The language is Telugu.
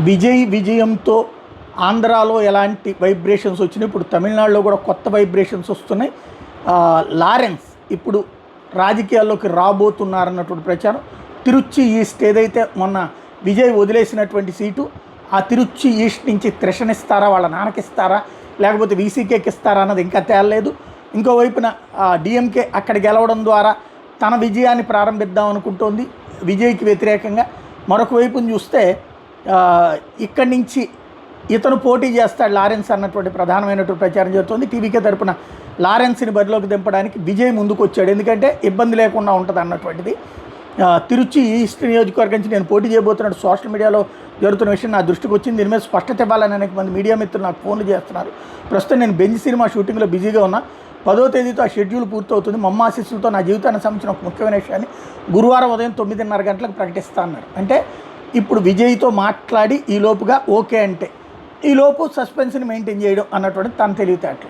విజయ్ విజయంతో ఆంధ్రాలో ఎలాంటి వైబ్రేషన్స్ వచ్చినాయి, ఇప్పుడు తమిళనాడులో కూడా కొత్త వైబ్రేషన్స్ వస్తున్నాయి. లారెన్స్ ఇప్పుడు రాజకీయాల్లోకి రాబోతున్నారన్నటువంటి ప్రచారం. తిరుచి ఈస్ట్ ఏదైతే మొన్న విజయ్ వదిలేసినటువంటి సీటు, ఆ తిరుచి ఈస్ట్ నుంచి త్రిషనిస్తారా, వాళ్ళ నాన్నకిస్తారా, లేకపోతే వీసీకేకి ఇస్తారా అన్నది ఇంకా తేలలేదు. ఇంకోవైపున డిఎంకే అక్కడ గెలవడం ద్వారా తన విజయాన్ని ప్రారంభిద్దాం అనుకుంటోంది విజయ్కి వ్యతిరేకంగా. మరొక వైపును చూస్తే ఇక్కడి నుంచి ఇతను పోటీ చేస్తాడు లారెన్స్ అన్నటువంటి ప్రధానమైనటువంటి ప్రచారం జరుగుతుంది. టీవీకే తరపున లారెన్స్ని బరిలోకి దింపడానికి విజయ్ ముందుకు వచ్చాడు, ఎందుకంటే ఇబ్బంది లేకుండా ఉంటుంది అన్నటువంటిది. తిరుచి ఈస్ట్ నియోజకవర్గం నుంచి నేను పోటీ చేయబోతున్నాడు సోషల్ మీడియాలో జరుగుతున్న విషయం నా దృష్టికి వచ్చింది. దీని మీద స్పష్టత ఇవ్వాలని అనేక మంది మీడియా మిత్రులు నాకు ఫోన్లు చేస్తున్నారు. ప్రస్తుతం నేను బెంజ్ సినిమా షూటింగ్లో బిజీగా ఉన్నా. 10వ తేదీతో ఆ షెడ్యూల్ పూర్తవుతుంది. మమ్మాశిస్సులతో నా జీవితానికి సంబంధించిన ఒక ముఖ్యమైన విషయాన్ని గురువారం ఉదయం 9:30 గంటలకు ప్రకటిస్తా అన్నారు. అంటే ఇప్పుడు విజయ్తో మాట్లాడి ఈలోపుగా ఓకే అంటే ఈలోపు సస్పెన్స్ని మెయింటైన్ చేయడం అన్నటువంటి తన తెలివితేటలు.